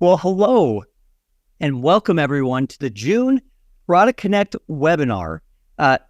Well, hello and welcome everyone to the June Product Connect webinar. Can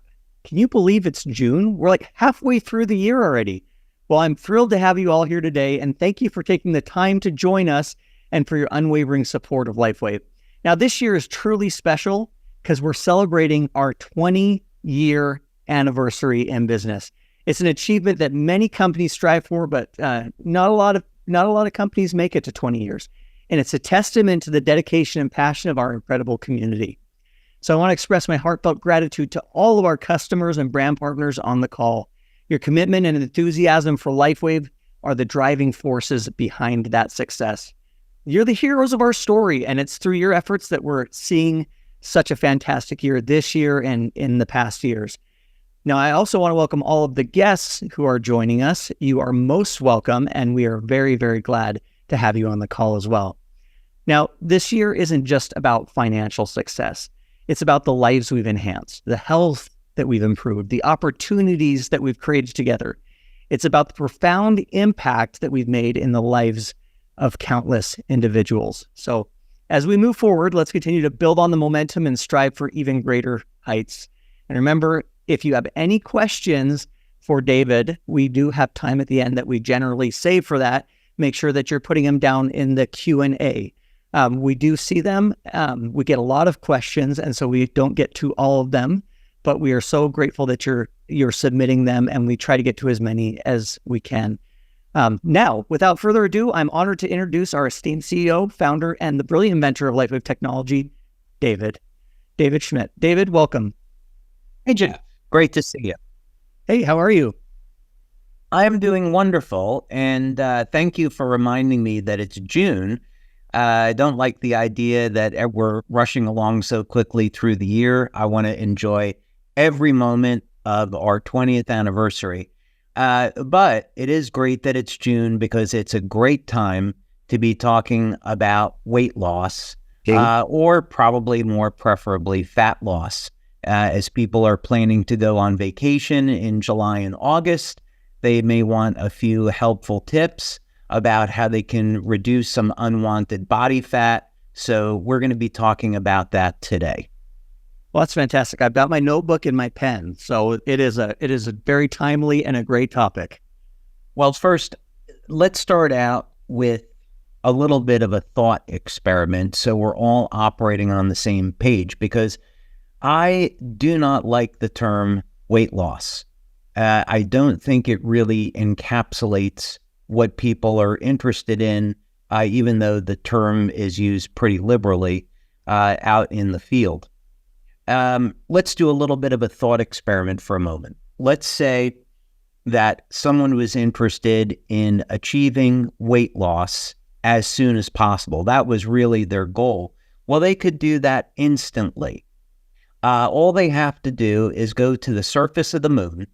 you believe it's June? We're like halfway through the year already. Well, I'm thrilled to have you all here today, and thank you for taking the time to join us and for your unwavering support of LifeWave. Now, this year is truly special because we're celebrating our 20-year anniversary in business. It's an achievement that many companies strive for, but not a lot of companies make it to 20 years. And it's a testament to the dedication and passion of our incredible community. So I want to express my heartfelt gratitude to all of our customers and brand partners on the call. Your commitment and enthusiasm for LifeWave are the driving forces behind that success. You're the heroes of our story, and it's through your efforts that we're seeing such a fantastic year this year and in the past years. Now, I also want to welcome all of the guests who are joining us. You are most welcome, and we are very, very glad to have you on the call as well. Now, this year isn't just about financial success. It's about the lives we've enhanced, the health that we've improved, the opportunities that we've created together. It's about the profound impact that we've made in the lives of countless individuals. So as we move forward, let's continue to build on the momentum and strive for even greater heights. And remember, if you have any questions for David, we do have time at the end that we generally save for that. Make sure that you're putting them down in the Q&A. We do see them. We get a lot of questions, and so we don't get to all of them, but we are so grateful that you're submitting them, and we try to get to as many as we can. Now, without further ado, I'm honored to introduce our esteemed CEO, founder, and the brilliant inventor of LifeWave technology, David Schmidt. David, welcome. Hey, Jeff. Great to see you. Hey, how are you? I am doing wonderful, and thank you for reminding me that it's June. I don't like the idea that we're rushing along so quickly through the year. I want to enjoy every moment of our 20th anniversary. But it is great that it's June because it's a great time to be talking about weight loss, or probably more preferably fat loss. As people are planning to go on vacation in July and August, they may want a few helpful tips about how they can reduce some unwanted body fat. So we're going to be talking about that today. Well, that's fantastic. I've got my notebook and my pen. So it is a very timely and a great topic. Well, first, let's start out with a little bit of a thought experiment so we're all operating on the same page, because I do not like the term weight loss. I don't think it really encapsulates what people are interested in, even though the term is used pretty liberally out in the field. Let's do a little bit of a thought experiment for a moment. Let's say that someone was interested in achieving weight loss as soon as possible. That was really their goal. Well, they could do that instantly. All they have to do is go to the surface of the moon,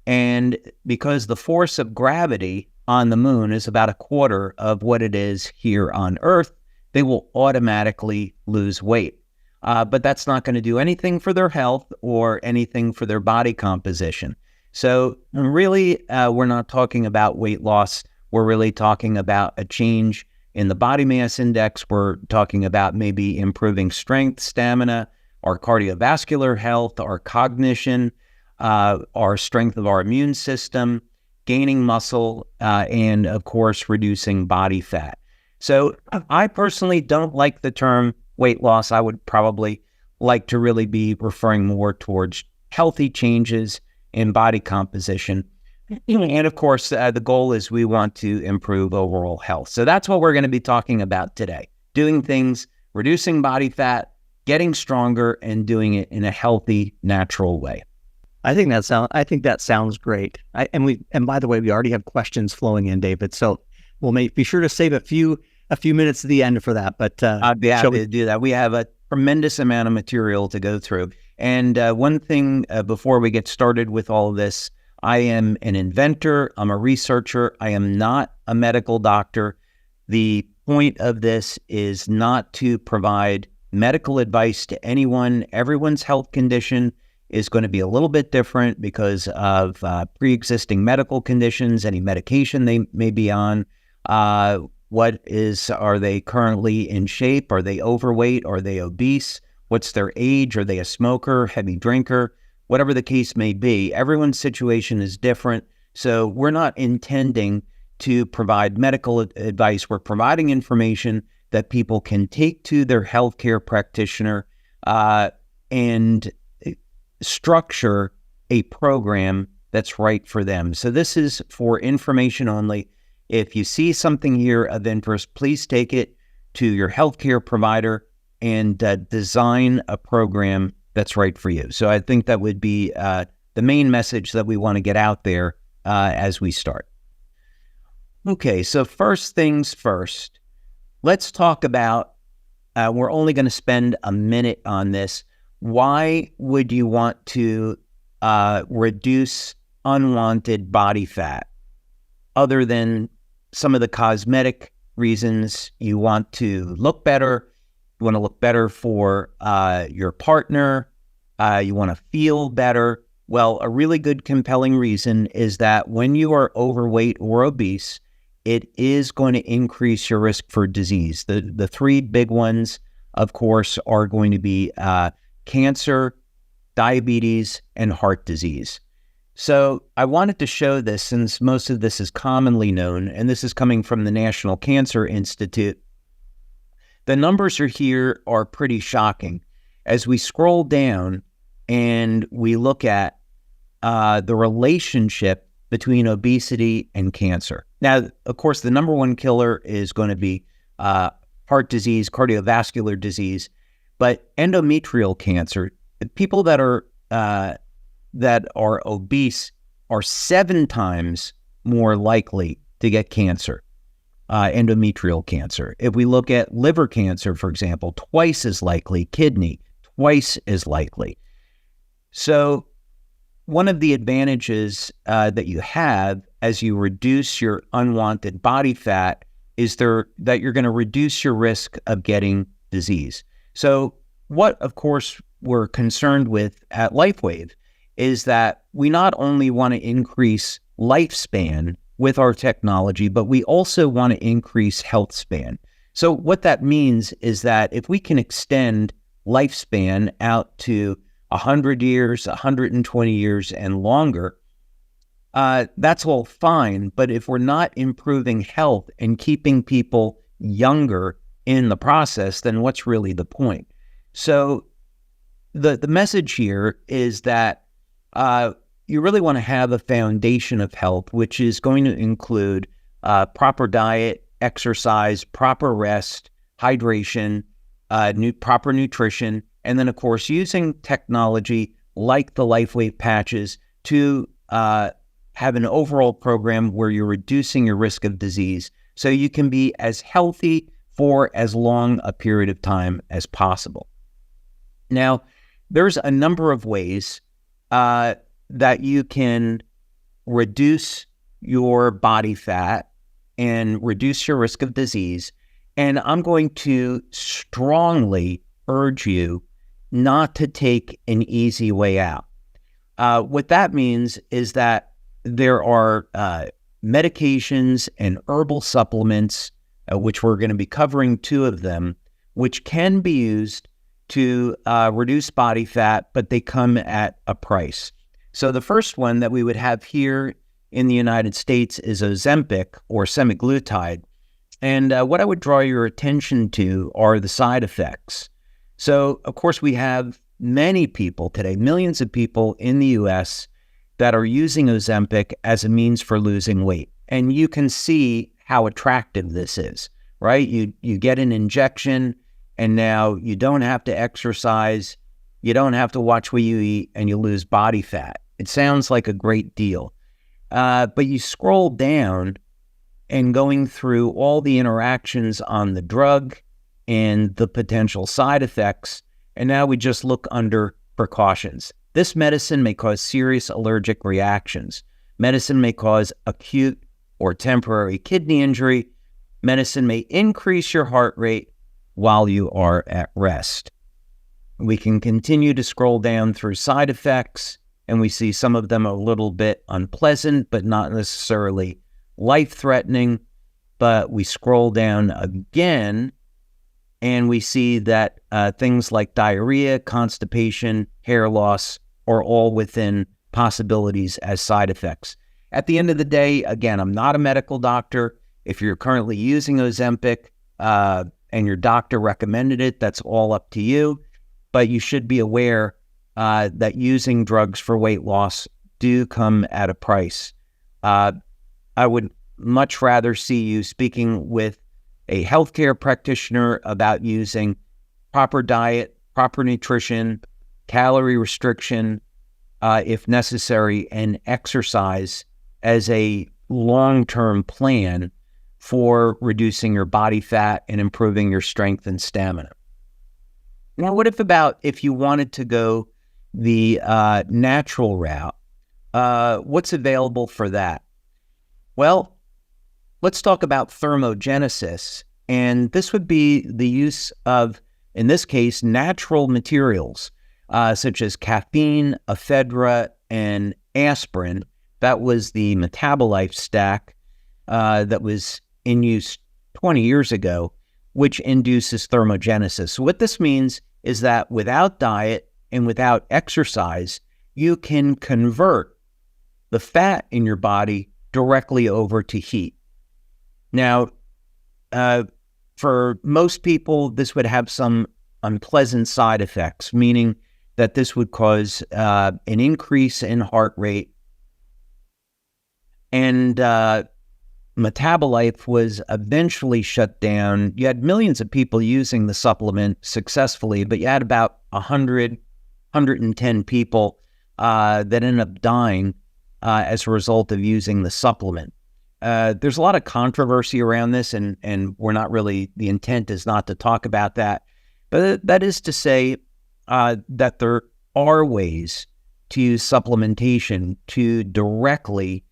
and because the force of gravity on the moon is about a quarter of what it is here on Earth, they will automatically lose weight. But that's not going to do anything for their health or anything for their body composition. So really, we're not talking about weight loss. We're really talking about a change in the body mass index. We're talking about maybe improving strength, stamina, our cardiovascular health, our cognition, our strength of our immune system, gaining muscle, and of course, reducing body fat. So I personally don't like the term weight loss. I would probably like to really be referring more towards healthy changes in body composition. And of course, the goal is we want to improve overall health. So that's what we're going to be talking about today. Doing things, reducing body fat, getting stronger, and doing it in a healthy, natural way. I think that sounds great. And by the way, we already have questions flowing in, David. So we'll be sure to save a few minutes at the end for that. But I'd be happy to do that. We have a tremendous amount of material to go through. And one thing before we get started with all of this, I am an inventor. I'm a researcher. I am not a medical doctor. The point of this is not to provide medical advice to anyone. Everyone's health condition is going to be a little bit different because of pre-existing medical conditions, any medication they may be on. Are they currently in shape? Are they overweight? Are they obese? What's their age? Are they a smoker, heavy drinker? Whatever the case may be, everyone's situation is different. So we're not intending to provide medical advice. We're providing information that people can take to their healthcare practitioner and structure a program that's right for them. So this is for information only. If you see something here of interest, please take it to your healthcare provider and design a program that's right for you. So I think that would be the main message that we want to get out there as we start. Okay, so first things first, let's talk about, we're only going to spend a minute on this. Why would you want to reduce unwanted body fat other than some of the cosmetic reasons? You want to look better. You want to look better for your partner. You want to feel better. Well, a really good compelling reason is that when you are overweight or obese, it is going to increase your risk for disease. The three big ones, of course, are going to be cancer, diabetes, and heart disease. So I wanted to show this since most of this is commonly known, and this is coming from the National Cancer Institute. The numbers here are pretty shocking. As we scroll down and we look at the relationship between obesity and cancer. Now, of course, the number one killer is going to be heart disease, cardiovascular disease, but endometrial cancer, people that are obese are 7 times more likely to get cancer, endometrial cancer. If we look at liver cancer, for example, twice as likely, kidney, twice as likely. So one of the advantages that you have as you reduce your unwanted body fat is that you're going to reduce your risk of getting disease. So what, of course, we're concerned with at LifeWave is that we not only want to increase lifespan with our technology, but we also want to increase health span. So what that means is that if we can extend lifespan out to 100 years, 120 years, and longer, that's all fine. But if we're not improving health and keeping people younger in the process, then what's really the point? So the message here is that you really want to have a foundation of health, which is going to include proper diet, exercise, proper rest, hydration, proper nutrition, and then, of course, using technology like the LifeWave patches to have an overall program where you're reducing your risk of disease so you can be as healthy for as long a period of time as possible. Now, there's a number of ways that you can reduce your body fat and reduce your risk of disease. And I'm going to strongly urge you not to take an easy way out. What that means is that there are medications and herbal supplements, which we're going to be covering 2 of them, which can be used to reduce body fat, but they come at a price. So the first one that we would have here in the United States is Ozempic or semaglutide. And what I would draw your attention to are the side effects. So, of course, we have many people today, millions of people in the U.S. that are using Ozempic as a means for losing weight. And you can see how attractive this is, right? You get an injection, and now you don't have to exercise, you don't have to watch what you eat, and you lose body fat. It sounds like a great deal. But you scroll down and going through all the interactions on the drug and the potential side effects, and now we just look under precautions. This medicine may cause serious allergic reactions. Medicine may cause acute or temporary kidney injury. Medicine may increase your heart rate while you are at rest. We can continue to scroll down through side effects, and we see some of them a little bit unpleasant, but not necessarily life-threatening. but we scroll down again and we see that things like diarrhea, constipation, hair loss are all within possibilities as side effects. At the end of the day, again, I'm not a medical doctor. If you're currently using Ozempic and your doctor recommended it, that's all up to you. But you should be aware that using drugs for weight loss do come at a price. I would much rather see you speaking with a healthcare practitioner about using proper diet, proper nutrition, calorie restriction, if necessary, and exercise as a long-term plan for reducing your body fat and improving your strength and stamina. Now, what if you wanted to go the natural route? What's available for that? Well, let's talk about thermogenesis, and this would be the use of, in this case, natural materials such as caffeine, ephedra, and aspirin. That was the metabolite stack that was in use 20 years ago, which induces thermogenesis. So what this means is that without diet and without exercise, you can convert the fat in your body directly over to heat. Now, for most people, this would have some unpleasant side effects, meaning that this would cause an increase in heart rate, and metabolite was eventually shut down. You had millions of people using the supplement successfully, but you had about 100, 110 people that ended up dying as a result of using the supplement. There's a lot of controversy around this, and we're not really, the intent is not to talk about that. But that is to say that there are ways to use supplementation to directly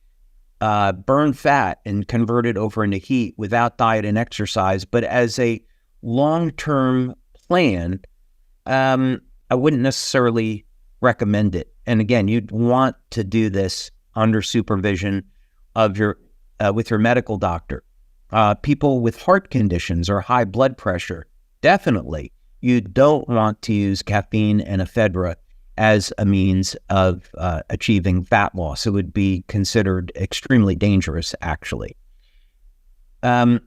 burn fat and convert it over into heat without diet and exercise. But as a long-term plan, I wouldn't necessarily recommend it. And again, you'd want to do this under supervision of your with your medical doctor. People with heart conditions or high blood pressure, definitely you don't want to use caffeine and ephedra as a means of achieving fat loss. It would be considered extremely dangerous, actually. But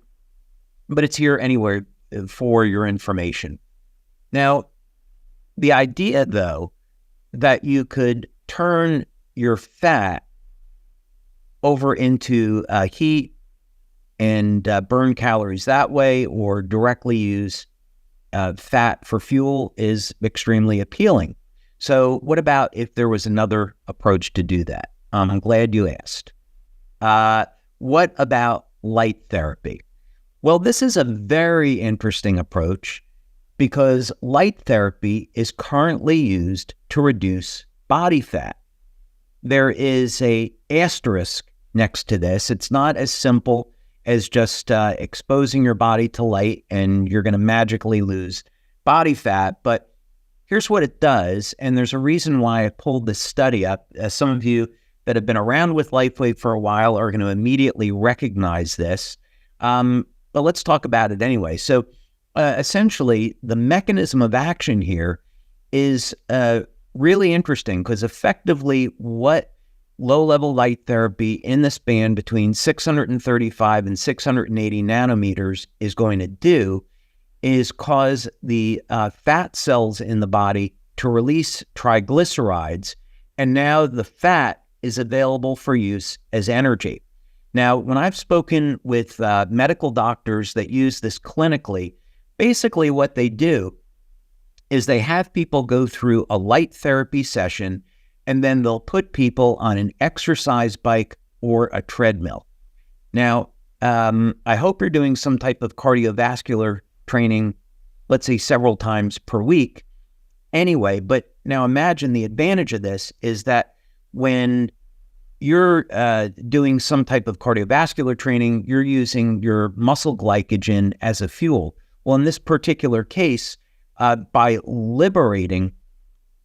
it's here anyway for your information. Now, the idea, though, that you could turn your fat over into heat and burn calories that way, or directly use fat for fuel, is extremely appealing. So what about if there was another approach to do that? I'm glad you asked. What about light therapy? Well, this is a very interesting approach because light therapy is currently used to reduce body fat. There is an asterisk next to this. It's not as simple as just exposing your body to light and you're going to magically lose body fat. But here's what it does, and there's a reason why I pulled this study up. Some of you that have been around with LifeWave for a while are going to immediately recognize this. But let's talk about it anyway. So essentially, the mechanism of action here is really interesting because effectively what low-level light therapy in this band between 635 and 680 nanometers is going to do is cause the fat cells in the body to release triglycerides, and now the fat is available for use as energy. Now, when I've spoken with medical doctors that use this clinically, basically what they do is they have people go through a light therapy session, and then they'll put people on an exercise bike or a treadmill. Now, I hope you're doing some type of cardiovascular training, let's say several times per week anyway. But now imagine the advantage of this is that when you're doing some type of cardiovascular training, you're using your muscle glycogen as a fuel. Well, in this particular case, by liberating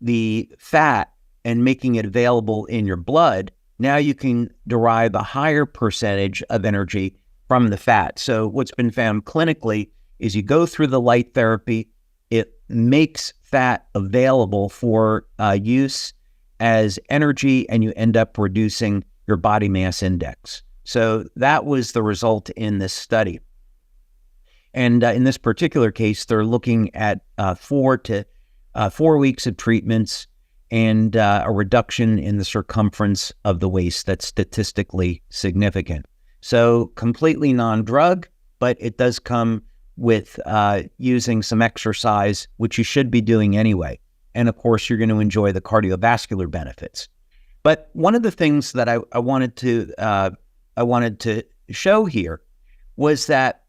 the fat and making it available in your blood, now you can derive a higher percentage of energy from the fat. So what's been found clinically is you go through the light therapy, it makes fat available for use as energy, and you end up reducing your body mass index. So that was the result in this study. And in this particular case, they're looking at 4 weeks of treatments and a reduction in the circumference of the waist that's statistically significant. So completely non-drug, but it does come with using some exercise, which you should be doing anyway. And of course, you're going to enjoy the cardiovascular benefits. But one of the things that I wanted to show here was that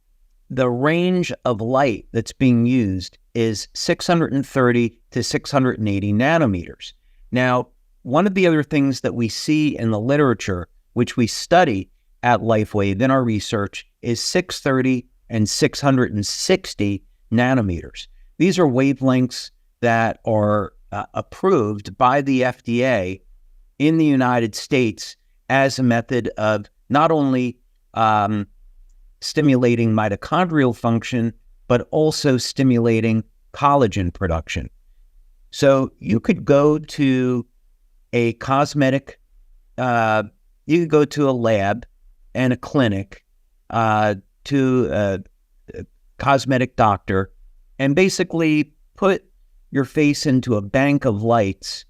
the range of light that's being used is 630 to 680 nanometers. Now, one of the other things that we see in the literature, which we study at LifeWave in our research, is 630 and 660 nanometers. These are wavelengths that are approved by the FDA in the United States as a method of not only stimulating mitochondrial function, but also stimulating collagen production. So you could go to a cosmetic, you could go to a lab and a clinic, to a cosmetic doctor, and basically put your face into a bank of lights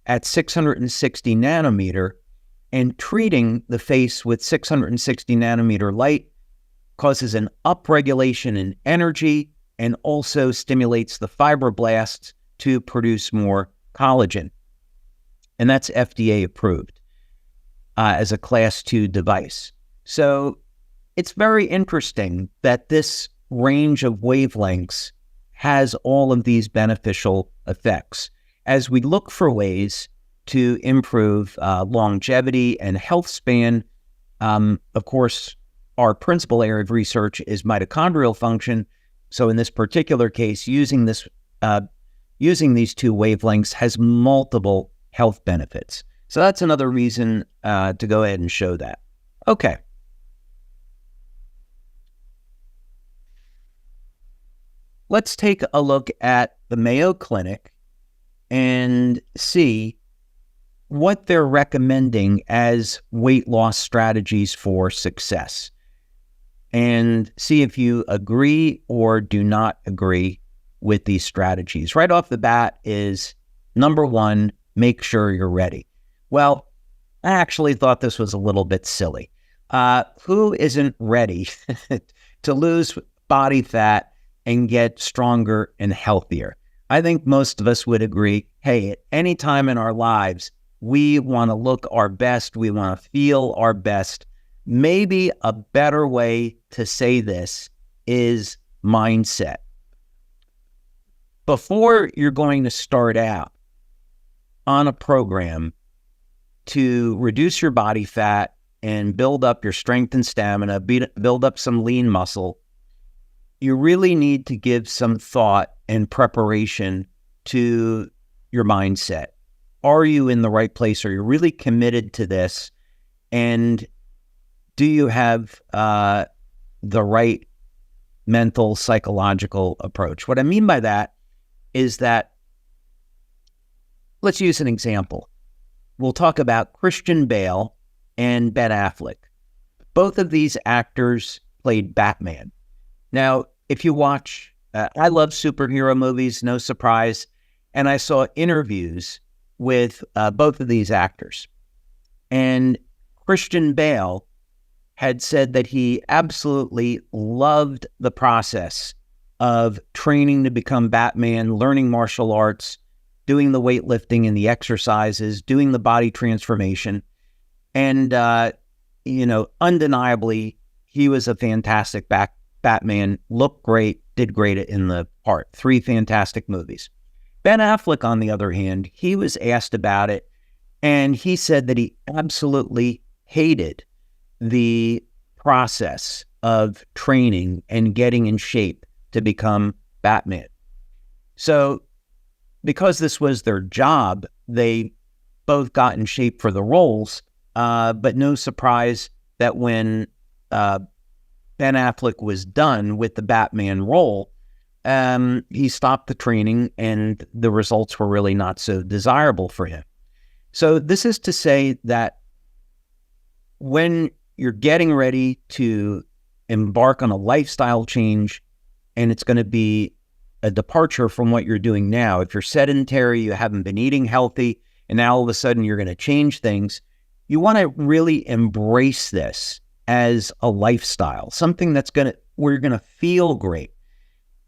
at 660 nanometer, and treating the face with 660 nanometer light causes an upregulation in energy and also stimulates the fibroblasts to produce more collagen. And that's FDA approved as a class 2 device. So it's very interesting that this range of wavelengths has all of these beneficial effects. As we look for ways to improve longevity and health span, of course, our principal area of research is mitochondrial function. So in this particular case, using these 2 wavelengths has multiple health benefits. So that's another reason to go ahead and show that. Okay. Let's take a look at the Mayo Clinic and see what they're recommending as weight loss strategies for success, and see if you agree or do not agree with these strategies. Right off the bat is number 1, make sure you're ready. Well, I actually thought this was a little bit silly. Who isn't ready to lose body fat and get stronger and healthier? I think most of us would agree, hey, at any time in our lives, we want to look our best, we want to feel our best. Maybe a better way to say this is mindset. Before you're going to start out on a program to reduce your body fat and build up your strength and stamina, build up some lean muscle, you really need to give some thought and preparation to your mindset. Are you in the right place? Are you really committed to this? And do you have the right mental, psychological approach? What I mean by that is that, let's use an example. We'll talk about Christian Bale and Ben Affleck. Both of these actors played Batman. Now, if you watch, I love superhero movies, no surprise, and I saw interviews with both of these actors. And Christian Bale had said that he absolutely loved the process of training to become Batman, learning martial arts, doing the weightlifting and the exercises, doing the body transformation. And, undeniably, he was a fantastic Batman, looked great, did great in the part. 3 fantastic movies. Ben Affleck, on the other hand, he was asked about it, and he said that he absolutely hated the process of training and getting in shape to become Batman. So because this was their job, they both got in shape for the roles, but no surprise that when Ben Affleck was done with the Batman role, he stopped the training and the results were really not so desirable for him. So this is to say that when you're getting ready to embark on a lifestyle change, and it's going to be a departure from what you're doing now. If you're sedentary, you haven't been eating healthy, and now all of a sudden you're going to change things, you want to really embrace this as a lifestyle, something where you're going to feel great.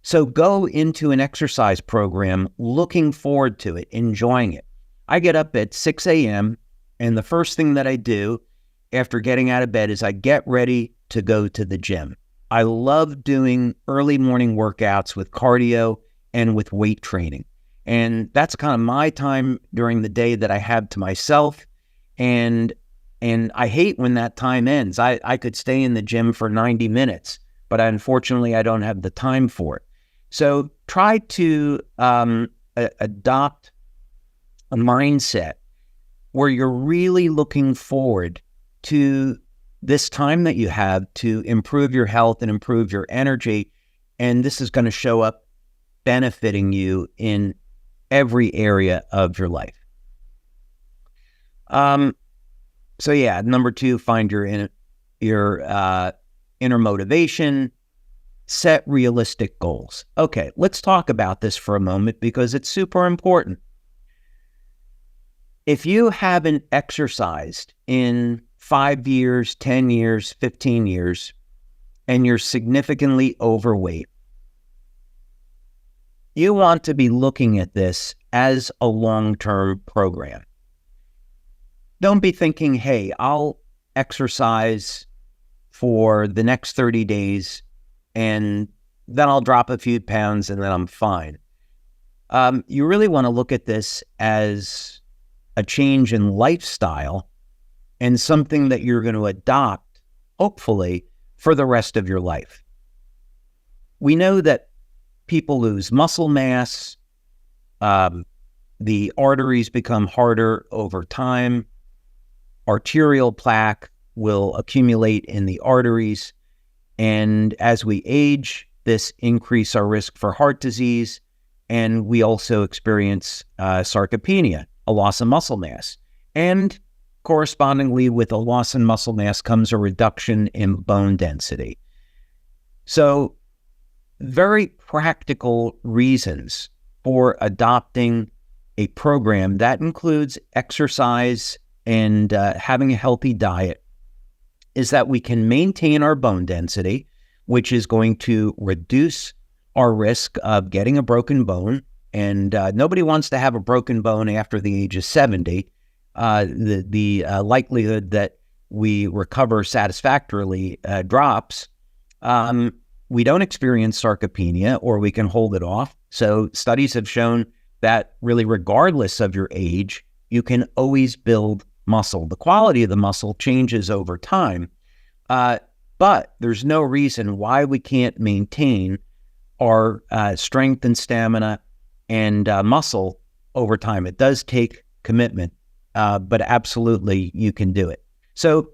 So go into an exercise program looking forward to it, enjoying it. I get up at 6 a.m. and the first thing that I do after getting out of bed is I get ready to go to the gym. I love doing early morning workouts with cardio and with weight training. And that's kind of my time during the day that I have to myself. And I hate when that time ends. I could stay in the gym for 90 minutes, but unfortunately I don't have the time for it. So try to adopt a mindset where you're really looking forward to this time that you have to improve your health and improve your energy. And this is going to show up benefiting you in every area of your life. So yeah, number 2, find your inner motivation, set realistic goals. Okay, let's talk about this for a moment because it's super important. If you haven't exercised in 5 years, 10 years, 15 years, and you're significantly overweight, you want to be looking at this as a long-term program. Don't be thinking, hey, I'll exercise for the next 30 days and then I'll drop a few pounds and then I'm fine. You really want to look at this as a change in lifestyle and something that you're going to adopt, hopefully, for the rest of your life. We know that people lose muscle mass, the arteries become harder over time, arterial plaque will accumulate in the arteries, and as we age, this increases our risk for heart disease, and we also experience sarcopenia, a loss of muscle mass. And correspondingly, with a loss in muscle mass comes a reduction in bone density. So, very practical reasons for adopting a program that includes exercise and having a healthy diet is that we can maintain our bone density, which is going to reduce our risk of getting a broken bone. And nobody wants to have a broken bone after the age of 70. The likelihood that we recover satisfactorily drops. We don't experience sarcopenia, or we can hold it off. So studies have shown that really regardless of your age, you can always build muscle. The quality of the muscle changes over time, but there's no reason why we can't maintain our strength and stamina and muscle over time. It does take commitment, but absolutely you can do it. So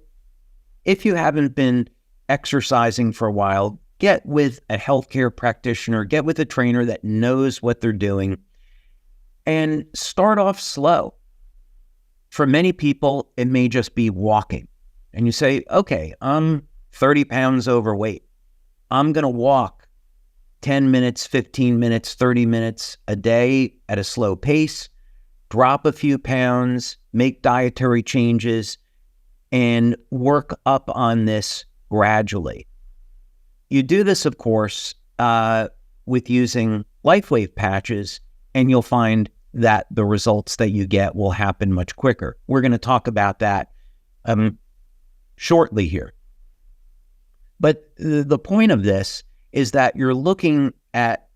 if you haven't been exercising for a while, get with a healthcare practitioner, get with a trainer that knows what they're doing, and start off slow. For many people, it may just be walking. And you say, okay, I'm 30 pounds overweight. I'm going to walk 10 minutes, 15 minutes, 30 minutes a day at a slow pace, drop a few pounds, make dietary changes, and work up on this gradually. You do this, of course, with using LifeWave patches, and you'll find that the results that you get will happen much quicker. We're going to talk about that shortly here. But the point of this is that you're looking at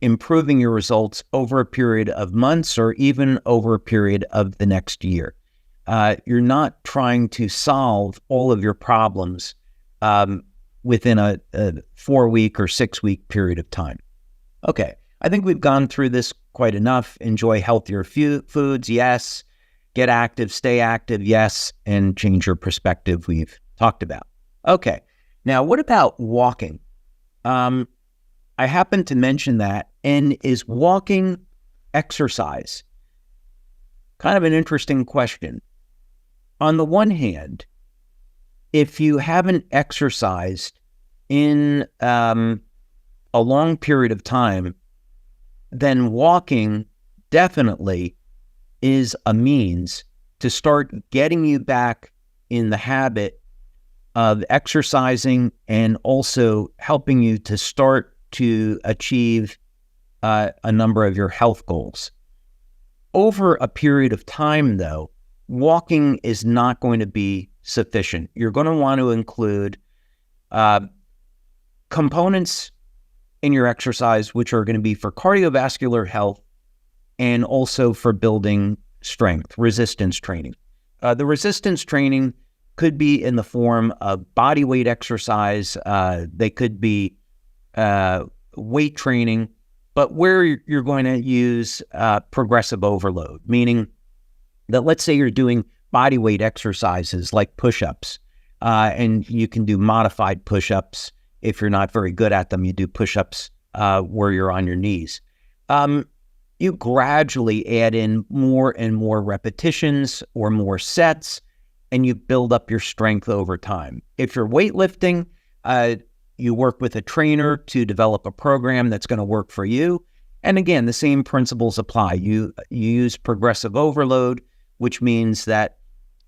improving your results over a period of months or even over a period of the next year. You're not trying to solve all of your problems within a 4-week or 6-week period of time. Okay, I think we've gone through this quite enough. Enjoy healthier foods, yes. Get active, stay active, yes. And change your perspective, we've talked about. Okay, Now, what about walking? I happen to mention that, and is walking exercise? Kind of an interesting question. On the one hand, if you haven't exercised in a long period of time, then walking definitely is a means to start getting you back in the habit of exercising and also helping you to start to achieve a number of your health goals. Over a period of time, though, walking is not going to be sufficient. You're going to want to include components in your exercise, which are going to be for cardiovascular health and also for building strength, resistance training. The resistance training could be in the form of body weight exercise. They could be weight training, but where you're going to use progressive overload, meaning that let's say you're doing body weight exercises like push-ups, and you can do modified push-ups. If you're not very good at them, you do push-ups where you're on your knees. You gradually add in more and more repetitions or more sets, and you build up your strength over time. If you're weightlifting, you work with a trainer to develop a program that's going to work for you. And again, the same principles apply. You use progressive overload, which means that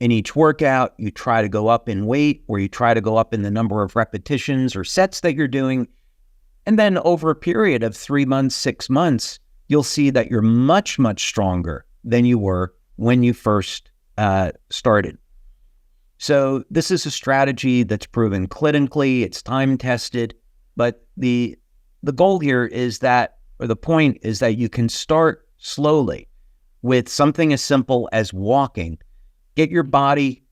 in each workout, you try to go up in weight, or you try to go up in the number of repetitions or sets that you're doing. And then over a period of 3 months, 6 months, you'll see that you're much, much stronger than you were when you first started. So this is a strategy that's proven clinically, it's time-tested, but the goal here is that, or the point is that you can start slowly with something as simple as walking. Get your body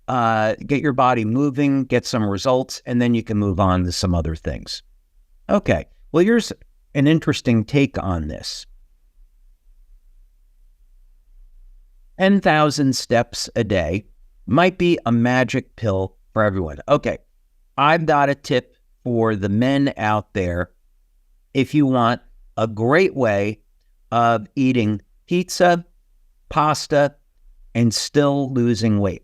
moving, get some results, and then you can move on to some other things. Okay, well, here's an interesting take on this. 10,000 steps a day might be a magic pill for everyone. Okay, I've got a tip for the men out there. If you want a great way of eating pizza, pasta, and still losing weight,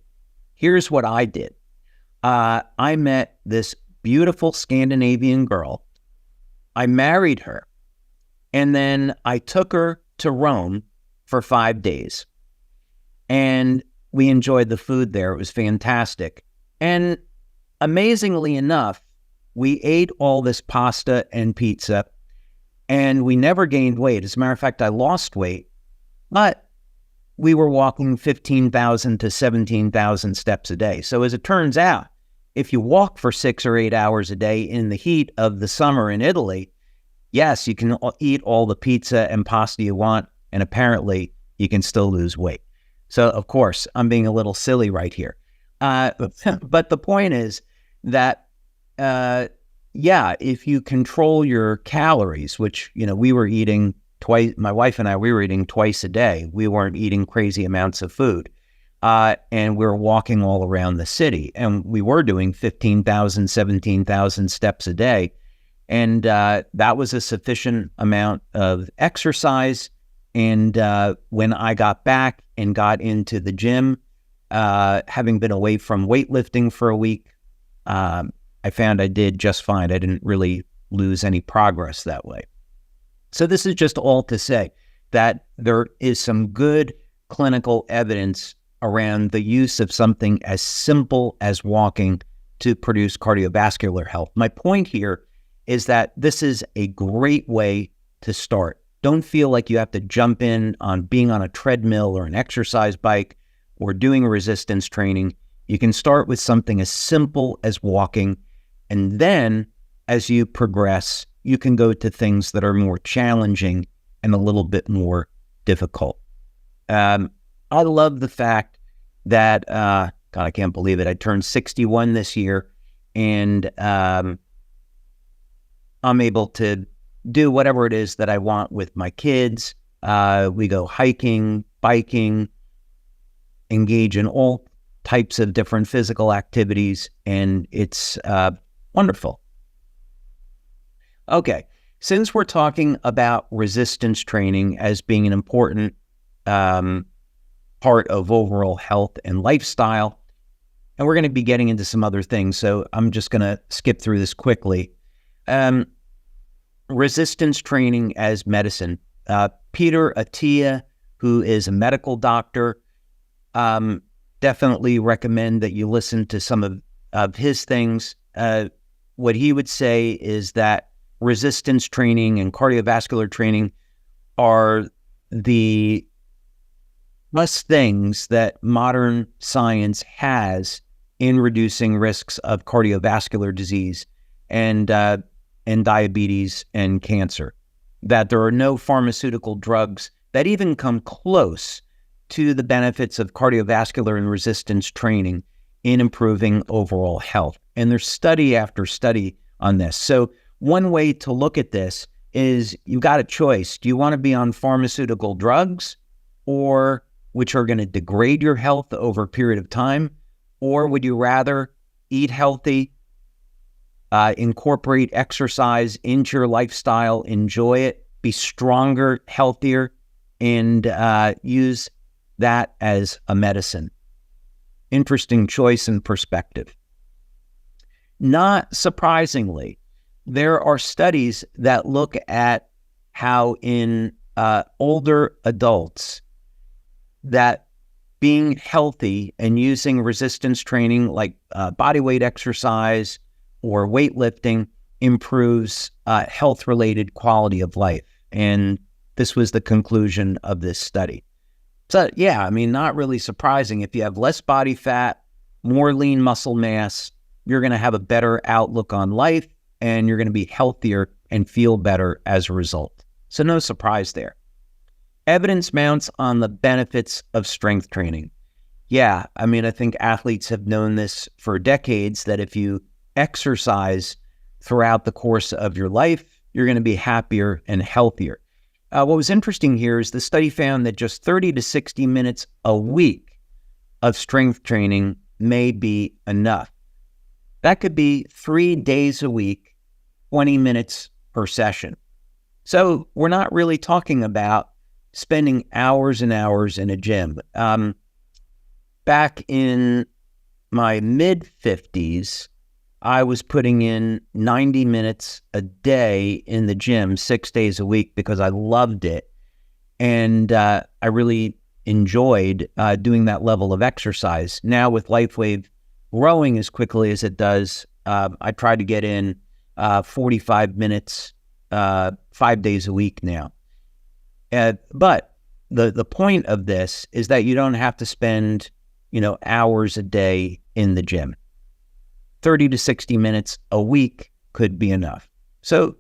here's what I did. I met this beautiful Scandinavian girl. I married her, and then I took her to Rome for 5 days. And we enjoyed the food there. It was fantastic. And amazingly enough, we ate all this pasta and pizza, and we never gained weight. As a matter of fact, I lost weight, but we were walking 15,000 to 17,000 steps a day. So as it turns out, if you walk for 6 or 8 hours a day in the heat of the summer in Italy, yes, you can eat all the pizza and pasta you want, and apparently you can still lose weight. So, of course, I'm being a little silly right here. But the point is that, if you control your calories, which, we were eating twice, my wife and I, we were eating twice a day. We weren't eating crazy amounts of food. And we were walking all around the city. And we were doing 15,000, 17,000 steps a day. And that was a sufficient amount of exercise. And when I got back and got into the gym, having been away from weightlifting for a week, I found I did just fine. I didn't really lose any progress that way. So this is just all to say that there is some good clinical evidence around the use of something as simple as walking to produce cardiovascular health. My point here is that this is a great way to start. Don't feel like you have to jump in on being on a treadmill or an exercise bike or doing resistance training. You can start with something as simple as walking, and then as you progress, you can go to things that are more challenging and a little bit more difficult. I love the fact that, God, I can't believe it, I turned 61 this year, and I'm able to do whatever it is that I want with my kids. We go hiking, biking, engage in all types of different physical activities, and it's Wonderful. Okay, since we're talking about resistance training as being an important part of overall health and lifestyle, and we're going to be getting into some other things, so I'm just going to skip through this quickly. Resistance training as medicine. Peter Attia, who is a medical doctor, definitely recommend that you listen to some of his things. What he would say is that resistance training and cardiovascular training are the best things that modern science has in reducing risks of cardiovascular disease and diabetes and cancer. That there are no pharmaceutical drugs that even come close to the benefits of cardiovascular and resistance training in improving overall health. And there's study after study on this. So one way to look at this is you've got a choice. Do you want to be on pharmaceutical drugs, or which are going to degrade your health over a period of time? Or would you rather eat healthy, incorporate exercise into your lifestyle, enjoy it, be stronger, healthier, and use that as a medicine? Interesting choice and perspective. Not surprisingly, there are studies that look at how in older adults that being healthy and using resistance training like bodyweight exercise or weightlifting improves health-related quality of life. And this was the conclusion of this study. So yeah, I mean, not really surprising. If you have less body fat, more lean muscle mass, you're going to have a better outlook on life, and you're going to be healthier and feel better as a result. So no surprise there. Evidence mounts on the benefits of strength training. Yeah, I mean, I think athletes have known this for decades, that if you exercise throughout the course of your life, you're going to be happier and healthier. What was interesting here is the study found that just 30 to 60 minutes a week of strength training may be enough. That could be 3 days a week, 20 minutes per session. So we're not really talking about spending hours and hours in a gym. Back in my mid-50s, I was putting in 90 minutes a day in the gym 6 days a week because I loved it. And I really enjoyed doing that level of exercise. Now with LifeWave growing as quickly as it does, I try to get in 45 minutes 5 days a week now. But the point of this is that you don't have to spend, hours a day in the gym. 30 to 60 minutes a week could be enough. So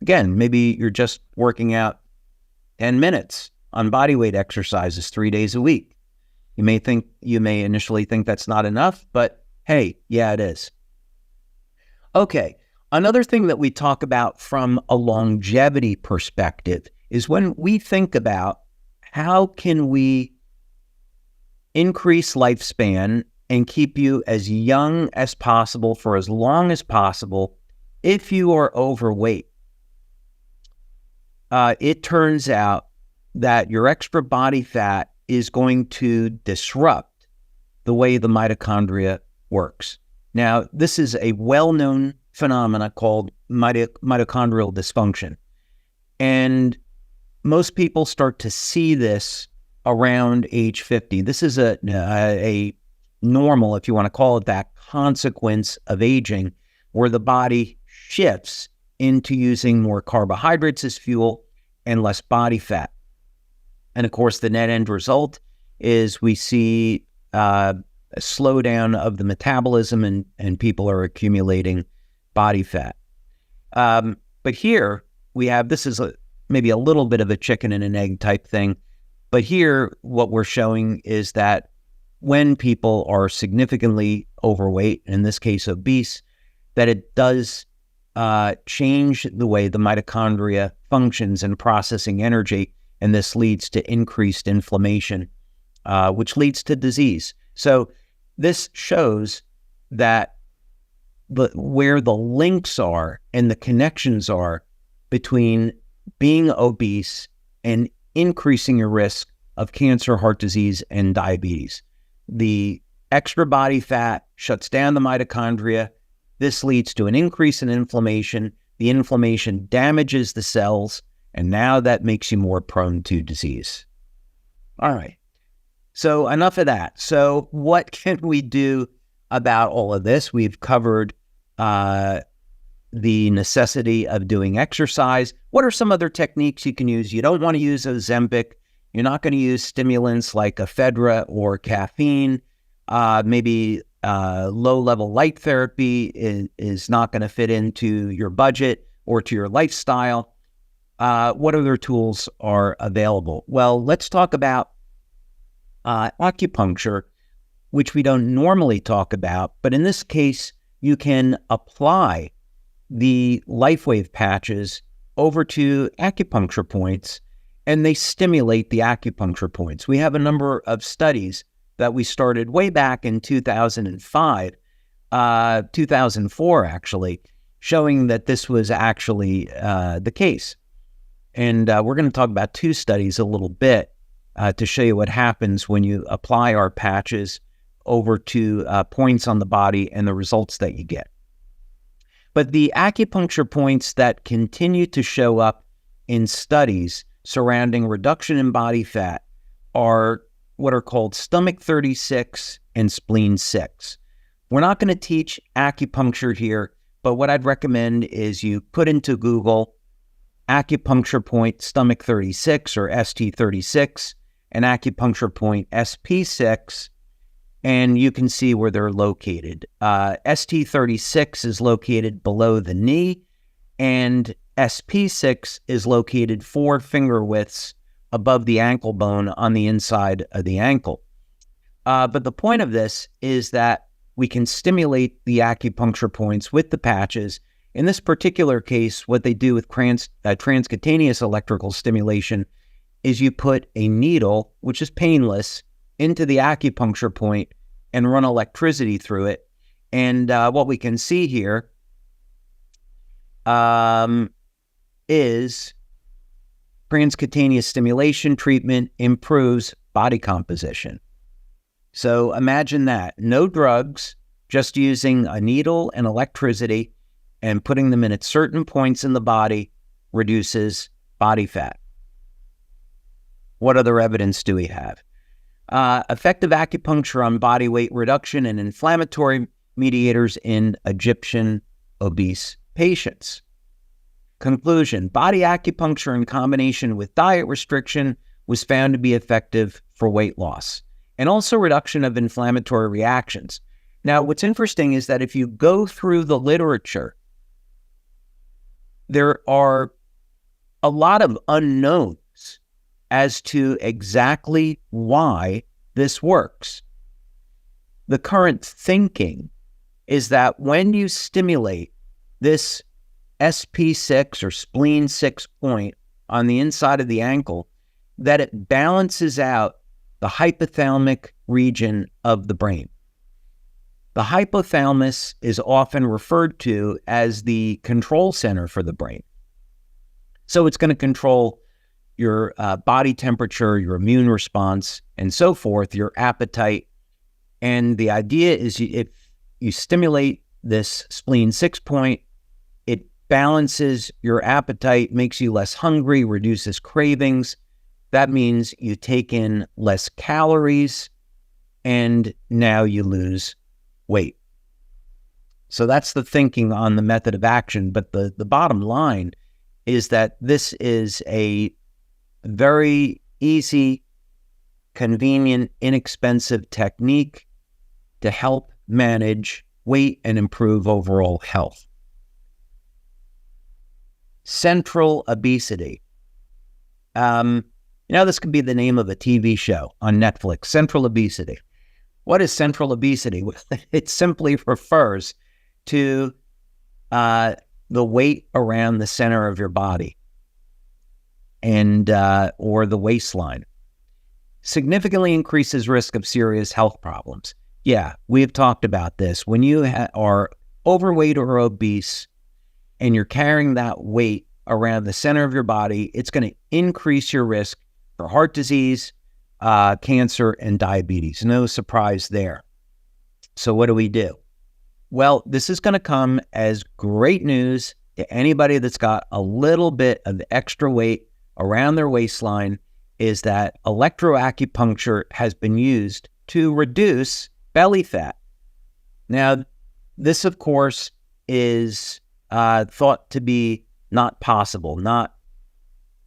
again, maybe you're just working out 10 minutes on bodyweight exercises 3 days a week. You may initially think that's not enough, but hey, yeah, it is. Okay. Another thing that we talk about from a longevity perspective is when we think about how can we increase lifespan and keep you as young as possible for as long as possible if you are overweight. It turns out that your extra body fat is going to disrupt the way the mitochondria works. Now, this is a well-known phenomena called mitochondrial dysfunction. And most people start to see this around age 50. This is a normal, if you want to call it that, consequence of aging, where the body shifts into using more carbohydrates as fuel and less body fat. And of course, the net end result is we see a slowdown of the metabolism and people are accumulating body fat. But here we have, this is maybe a little bit of a chicken and an egg type thing. But here, what we're showing is that when people are significantly overweight, in this case obese, that it does change the way the mitochondria functions in processing energy, and this leads to increased inflammation, which leads to disease. So this shows that where the links are and the connections are between being obese and increasing your risk of cancer, heart disease, and diabetes. The extra body fat shuts down the mitochondria. This leads to an increase in inflammation. The inflammation damages the cells, and now that makes you more prone to disease. All right. So enough of that. So what can we do about all of this? We've covered the necessity of doing exercise. What are some other techniques you can use? You don't want to use Ozempic. You're not going to use stimulants like ephedra or caffeine. Maybe low-level light therapy is not going to fit into your budget or to your lifestyle. What other tools are available? Well, let's talk about acupuncture, which we don't normally talk about. But in this case, you can apply the LifeWave patches over to acupuncture points, and they stimulate the acupuncture points. We have a number of studies that we started way back in 2005, 2004 actually, showing that this was actually the case. And we're going to talk about two studies a little bit to show you what happens when you apply our patches over to points on the body and the results that you get. But the acupuncture points that continue to show up in studies surrounding reduction in body fat are what are called stomach 36 and spleen 6. We're not going to teach acupuncture here, but what I'd recommend is you put into Google acupuncture point stomach 36 or ST36 and acupuncture point SP6, and you can see where they're located. ST36 is located below the knee, and SP6 is located 4 finger widths above the ankle bone on the inside of the ankle. But the point of this is that we can stimulate the acupuncture points with the patches. In this particular case, what they do with transcutaneous electrical stimulation is you put a needle, which is painless, into the acupuncture point and run electricity through it. And what we can see here is transcutaneous stimulation treatment improves body composition. So imagine that. No drugs, just using a needle and electricity and putting them in at certain points in the body reduces body fat. What other evidence do we have? Effective acupuncture on body weight reduction and inflammatory mediators in Egyptian obese patients. Conclusion: body acupuncture in combination with diet restriction was found to be effective for weight loss and also reduction of inflammatory reactions. Now, what's interesting is that if you go through the literature, there are a lot of unknowns as to exactly why this works. The current thinking is that when you stimulate this SP6 or spleen 6 point on the inside of the ankle, that it balances out the hypothalamic region of the brain. The hypothalamus is often referred to as the control center for the brain. So it's going to control your body temperature, your immune response, and so forth, your appetite. And the idea is if you stimulate this spleen 6 point, it balances your appetite, makes you less hungry, reduces cravings. That means you take in less calories, and now you lose weight. So that's the thinking on the method of action. But the bottom line is that this is a very easy, convenient, inexpensive technique to help manage weight and improve overall health. Central obesity. This could be the name of a TV show on Netflix, Central Obesity. What is central obesity? It simply refers to the weight around the center of your body and or the waistline. Significantly increases risk of serious health problems. Yeah, we've talked about this. When you are overweight or obese and you're carrying that weight around the center of your body, it's going to increase your risk for heart disease, cancer, and diabetes. No surprise there. So what do we do? Well, this is going to come as great news to anybody that's got a little bit of extra weight around their waistline, is that electroacupuncture has been used to reduce belly fat. Now, this, of course, is thought to be not possible.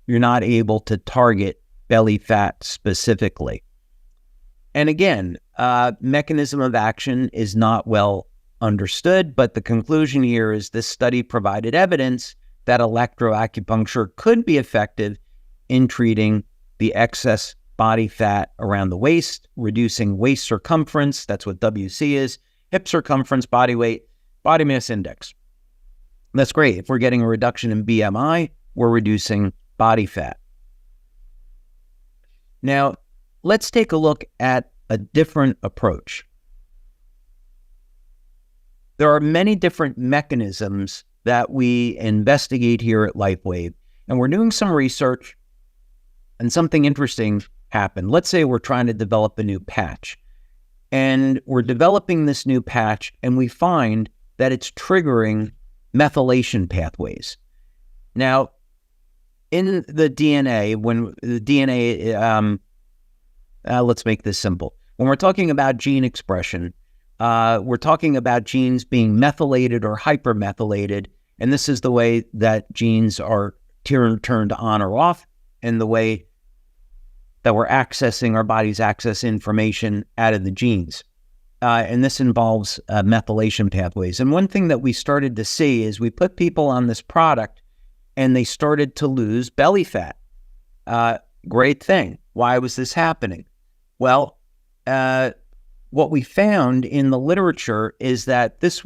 You're not able to target belly fat specifically. And again, mechanism of action is not well understood, but the conclusion here is this study provided evidence that electroacupuncture could be effective in treating the excess body fat around the waist, reducing waist circumference, that's what WC is, hip circumference, body weight, body mass index. That's great. If we're getting a reduction in BMI, we're reducing body fat. Now, let's take a look at a different approach. There are many different mechanisms that we investigate here at LifeWave, and we're doing some research, and something interesting happened. Let's say we're trying to develop a new patch, and we're developing this new patch, and we find that it's triggering methylation pathways. Now, in the DNA, when the DNA, let's make this simple. When we're talking about gene expression, we're talking about genes being methylated or hypermethylated, and this is the way that genes are turned on or off, and the way that we're accessing, our bodies access information out of the genes. And this involves methylation pathways. And one thing that we started to see is we put people on this product and they started to lose belly fat. Great thing. Why was this happening? Well, what we found in the literature is that this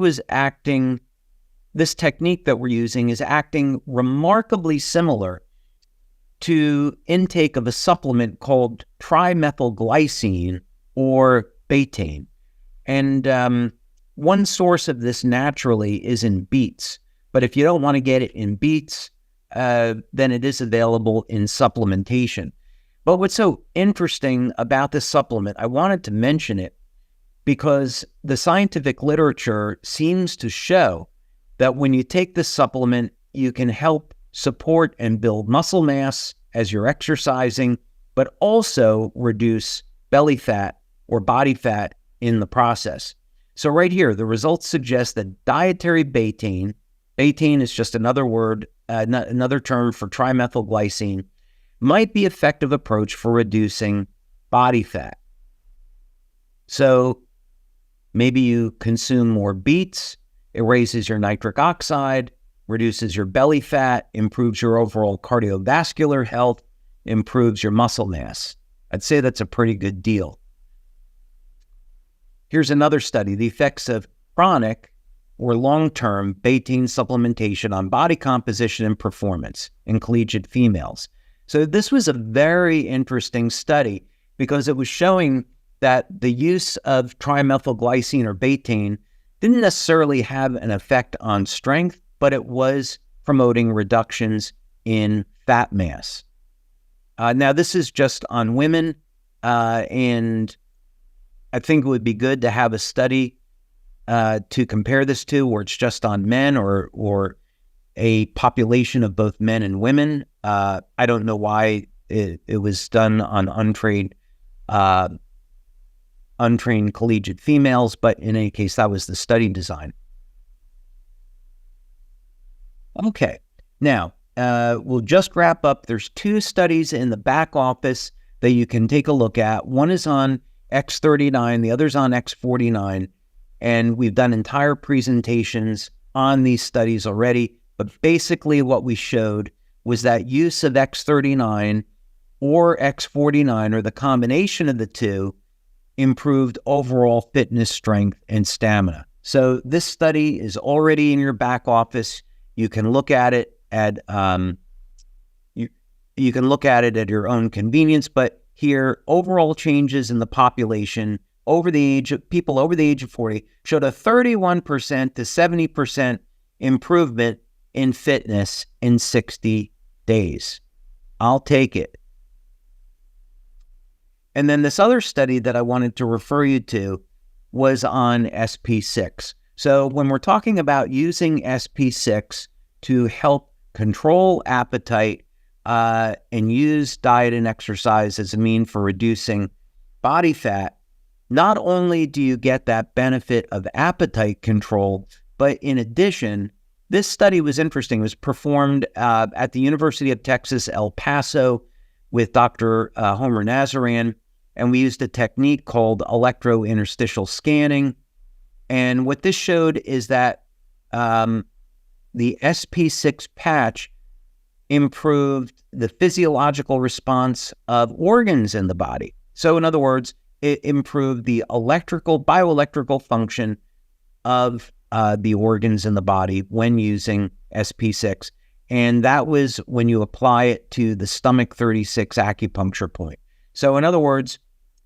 technique that we're using is acting remarkably similar to intake of a supplement called Trimethylglycine or Betaine. And one source of this naturally is in beets. But if you don't want to get it in beets, then it is available in supplementation. But what's so interesting about this supplement, I wanted to mention it because the scientific literature seems to show that when you take this supplement, you can help support and build muscle mass as you're exercising, but also reduce belly fat or body fat in the process. So right here, the results suggest that dietary betaine is just another word, another term for trimethylglycine, might be an effective approach for reducing body fat. So maybe you consume more beets, it raises your nitric oxide, reduces your belly fat, improves your overall cardiovascular health, improves your muscle mass. I'd say that's a pretty good deal. Here's another study, the effects of chronic or long-term betaine supplementation on body composition and performance in collegiate females. So this was a very interesting study because it was showing that the use of trimethylglycine or betaine didn't necessarily have an effect on strength, but it was promoting reductions in fat mass. Now, this is just on women, and I think it would be good to have a study to compare this to where it's just on men or a population of both men and women. I don't know why it was done on untrained collegiate females, but in any case, that was the study design. Okay, now we'll just wrap up. There's two studies in the back office that you can take a look at. One is on X39, the other's on X49, and we've done entire presentations on these studies already. But basically what we showed was that use of X39 or X49, or the combination of the two, improved overall fitness, strength, and stamina. So this study is already in your back office. You can look at it at you can look at it at your own convenience. But here, overall changes in the population people over the age of 40 showed a 31% to 70% improvement in fitness in 60 days. I'll take it. And then this other study that I wanted to refer you to was on SP6. So when we're talking about using SP6 to help control appetite and use diet and exercise as a mean for reducing body fat, not only do you get that benefit of appetite control, but in addition, this study was interesting. It was performed at the University of Texas, El Paso with Dr. Homer Nazaran, and we used a technique called electrointerstitial scanning. And what this showed is that the SP6 patch improved the physiological response of organs in the body. So in other words, it improved the bioelectrical function of the organs in the body when using SP6. And that was when you apply it to the stomach 36 acupuncture point. So in other words,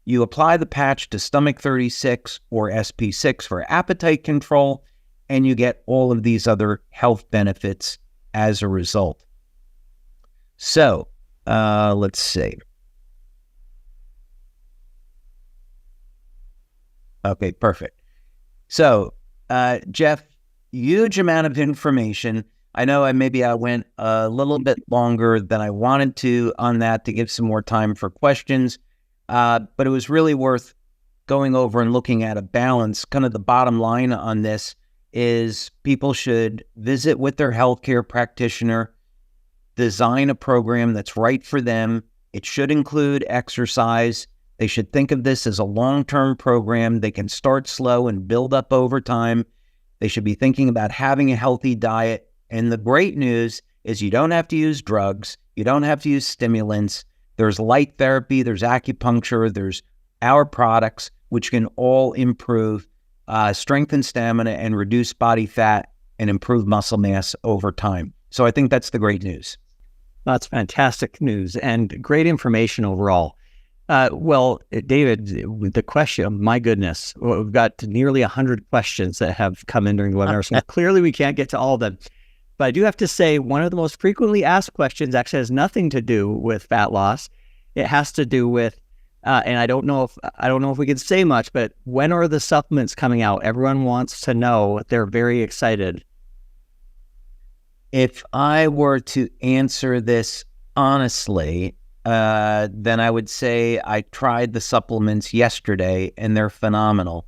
you apply the patch to stomach 36 or SP6 for appetite control, and you get all of these other health benefits as a result. So let's see. Okay, perfect. So Jeff, huge amount of information. I know I went a little bit longer than I wanted to on that to give some more time for questions, but it was really worth going over and looking at a balance. Kind of the bottom line on this is people should visit with their healthcare practitioner, design a program that's right for them. It should include exercise. They should think of this as a long-term program. They can start slow and build up over time. They should be thinking about having a healthy diet. And the great news is you don't have to use drugs. You don't have to use stimulants. There's light therapy, there's acupuncture, there's our products, which can all improve strength and stamina and reduce body fat and improve muscle mass over time. So I think that's the great news. That's fantastic news and great information overall. Well, David, the question, my goodness, we've got nearly 100 questions that have come in during the webinar, so clearly we can't get to all of them. But I do have to say, one of the most frequently asked questions actually has nothing to do with fat loss. It has to do with, and I don't know if we can say much, but when are the supplements coming out? Everyone wants to know. They're very excited. If I were to answer this honestly, then I would say I tried the supplements yesterday and they're phenomenal.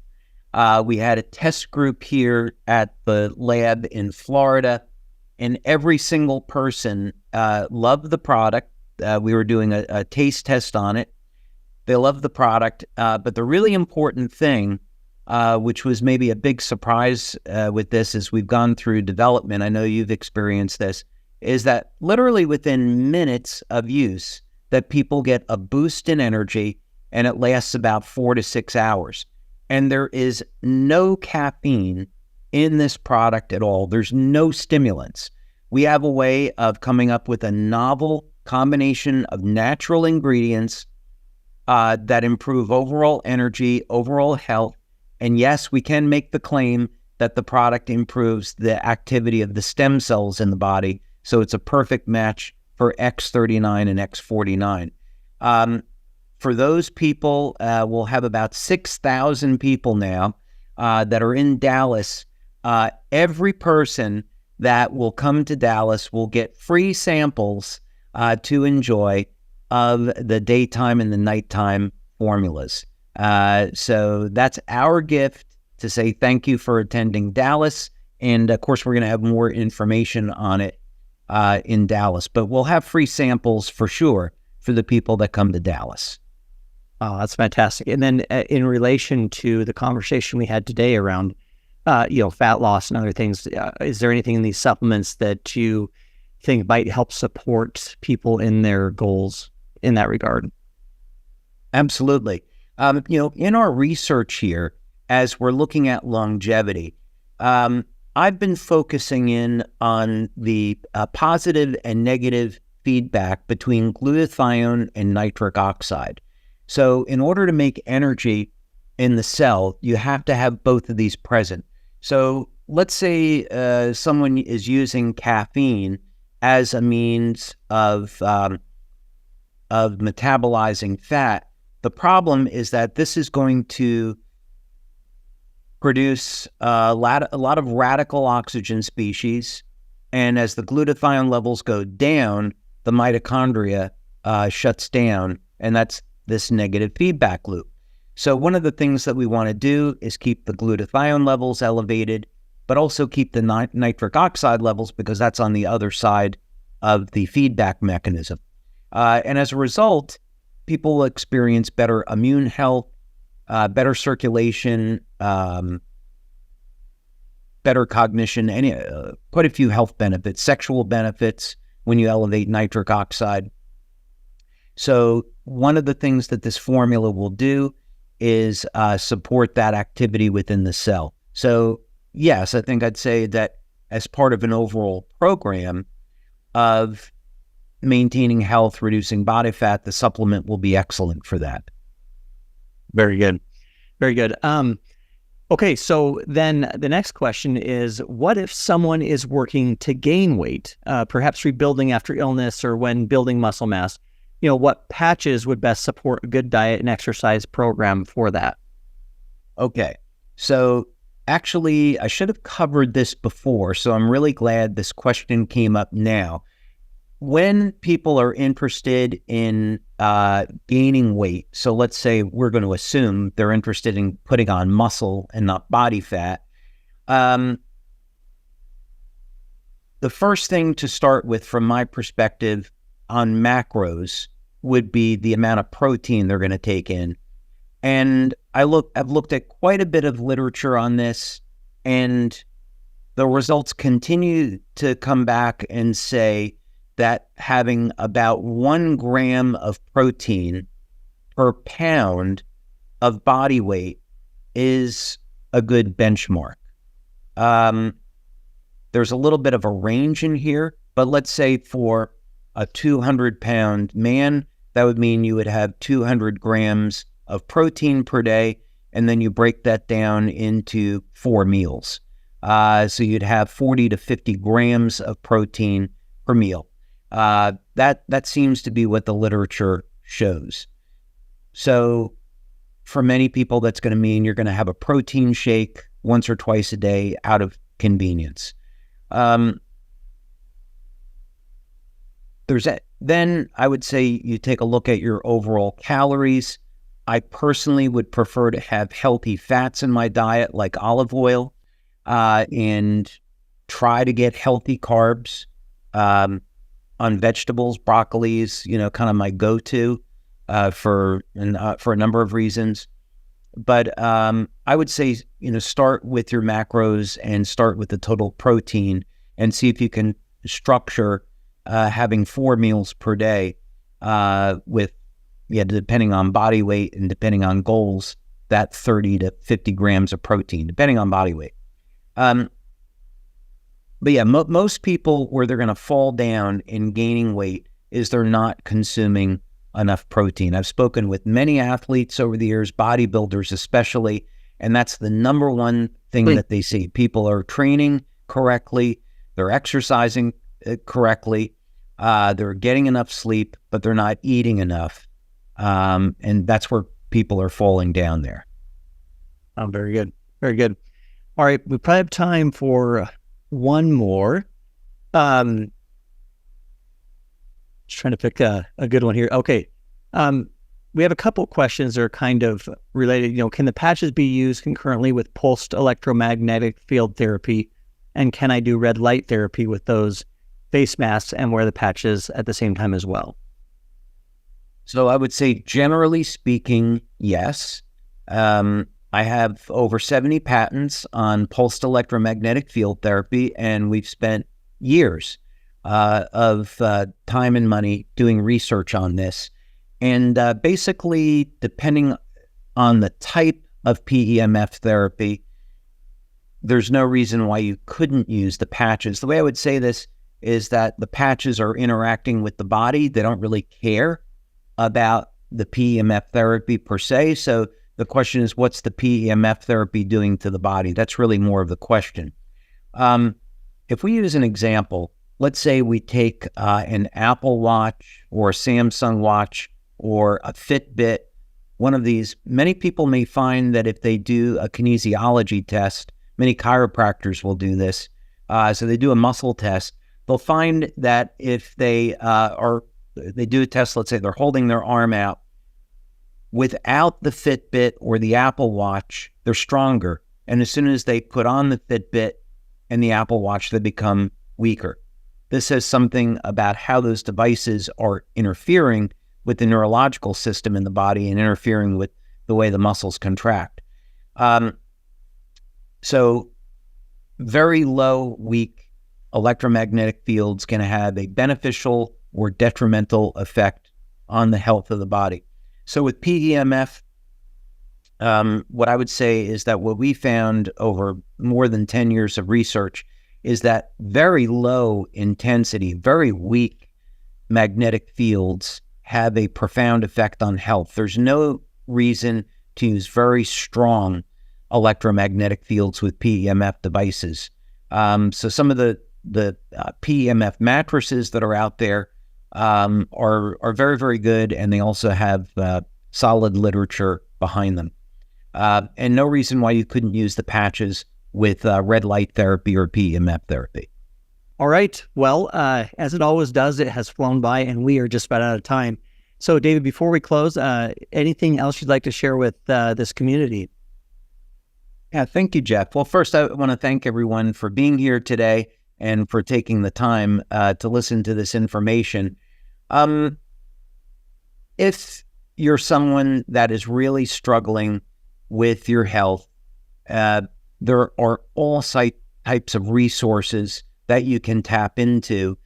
We had a test group here at the lab in Florida, and every single person loved the product. We were doing a taste test on it. They loved the product, but the really important thing, which was maybe a big surprise with this as we've gone through development, I know you've experienced this, is that literally within minutes of use, that people get a boost in energy, and it lasts about 4 to 6 hours. And there is no caffeine in this product at all. There's no stimulants. We have a way of coming up with a novel combination of natural ingredients that improve overall energy, overall health. And yes, we can make the claim that the product improves the activity of the stem cells in the body. So it's a perfect match for X39 and X49. For those people, we'll have about 6,000 people now that are in Dallas. Every person that will come to Dallas will get free samples to enjoy of the daytime and the nighttime formulas. So that's our gift to say thank you for attending Dallas. And of course, we're going to have more information on it in Dallas, but we'll have free samples for sure for the people that come to Dallas. Oh, that's fantastic. And then in relation to the conversation we had today around, fat loss and other things, is there anything in these supplements that you think might help support people in their goals in that regard? Absolutely. In our research here, as we're looking at longevity, I've been focusing in on the positive and negative feedback between glutathione and nitric oxide. So in order to make energy, in the cell, you have to have both of these present. So let's say someone is using caffeine as a means of metabolizing fat. The problem is that this is going to produce a lot of radical oxygen species, and as the glutathione levels go down, the mitochondria shuts down, and that's this negative feedback loop. So one of the things that we want to do is keep the glutathione levels elevated, but also keep the nitric oxide levels, because that's on the other side of the feedback mechanism. And as a result, people will experience better immune health, better circulation, better cognition, quite a few health benefits, sexual benefits when you elevate nitric oxide. So one of the things that this formula will do is support that activity within the cell. So yes, I think I'd say that as part of an overall program of maintaining health, reducing body fat, the supplement will be excellent for that. Very good. Very good. Okay, so then the next question is, what if someone is working to gain weight, perhaps rebuilding after illness or when building muscle mass? What patches would best support a good diet and exercise program for that? Okay, so actually, I should have covered this before, so I'm really glad this question came up now. When people are interested in gaining weight, so let's say we're going to assume they're interested in putting on muscle and not body fat, the first thing to start with, from my perspective, on macros would be the amount of protein they're going to take in. And I've looked at quite a bit of literature on this, and the results continue to come back and say that having about 1 gram of protein per pound of body weight is a good benchmark. There's a little bit of a range in here, but let's say for a 200-pound man, that would mean you would have 200 grams of protein per day, and then you break that down into 4 meals. So you'd have 40 to 50 grams of protein per meal. That seems to be what the literature shows. So for many people, that's going to mean you're going to have a protein shake once or twice a day out of convenience. Then I would say you take a look at your overall calories. I personally would prefer to have healthy fats in my diet, like olive oil, and try to get healthy carbs on vegetables. Broccolis, kind of my go-to for a number of reasons. But I would say, start with your macros and start with the total protein and see if you can structure having 4 meals per day with, depending on body weight and depending on goals, that 30 to 50 grams of protein, depending on body weight. But most people, where they're going to fall down in gaining weight is they're not consuming enough protein. I've spoken with many athletes over the years, bodybuilders especially, and that's the number one thing that they see. People are training correctly, they're exercising correctly, they're getting enough sleep, but they're not eating enough. And that's where people are falling down there. Oh, very good. Very good. All right. We probably have time for one more. Just trying to pick a good one here. Okay. We have a couple questions that are kind of related. Can the patches be used concurrently with pulsed electromagnetic field therapy? And can I do red light therapy with those face masks and wear the patches at the same time as well? So I would say, generally speaking, yes. I have over 70 patents on pulsed electromagnetic field therapy, and we've spent years of time and money doing research on this. And basically, depending on the type of PEMF therapy, there's no reason why you couldn't use the patches. The way I would say this is that the patches are interacting with the body. They don't really care about the PEMF therapy per se. So The question is, what's the PEMF therapy doing to the body? That's really more of the question. If we use an example, let's say we take an Apple Watch or a Samsung Watch or a Fitbit, one of these. Many people may find that if they do a kinesiology test, many chiropractors will do this. So they do a muscle test. They'll find that if they do a test, let's say they're holding their arm out, without the Fitbit or the Apple Watch, they're stronger. And as soon as they put on the Fitbit and the Apple Watch, they become weaker. This says something about how those devices are interfering with the neurological system in the body and interfering with the way the muscles contract. So very low, weak electromagnetic fields can have a beneficial or detrimental effect on the health of the body. So with PEMF, what I would say is that what we found over more than 10 years of research is that very low intensity, very weak magnetic fields have a profound effect on health. There's no reason to use very strong electromagnetic fields with PEMF devices. So some of the PEMF mattresses that are out there are very, very good, and they also have solid literature behind them. And no reason why you couldn't use the patches with red light therapy or PEMF therapy. All right. Well, as it always does, it has flown by and we are just about out of time. So David, before we close, anything else you'd like to share with this community? Yeah, thank you, Jeff. Well, first, I want to thank everyone for being here today and for taking the time to listen to this information. If you're someone that is really struggling with your health, there are all types of resources that you can tap into.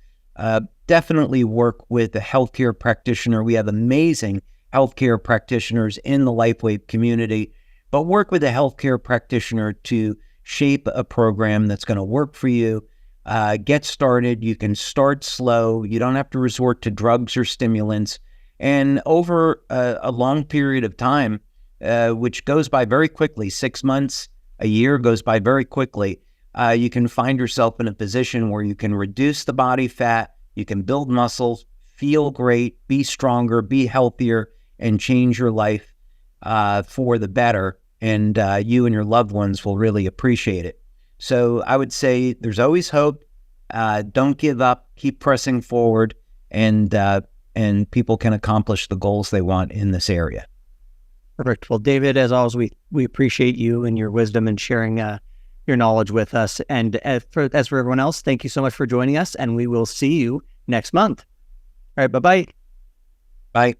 Definitely work with a healthcare practitioner. We have amazing healthcare practitioners in the LifeWave community, but work with a healthcare practitioner to shape a program that's going to work for you. Get started. You can start slow. You don't have to resort to drugs or stimulants. And over a long period of time, which goes by very quickly, 6 months, a year goes by very quickly, you can find yourself in a position where you can reduce the body fat, you can build muscles, feel great, be stronger, be healthier, and change your life for the better. And you and your loved ones will really appreciate it. So I would say there's always hope. Don't give up. Keep pressing forward, and people can accomplish the goals they want in this area. Perfect. Well, David, as always, we appreciate you and your wisdom and sharing your knowledge with us. And as for everyone else, thank you so much for joining us, and we will see you next month. All right, bye-bye. Bye.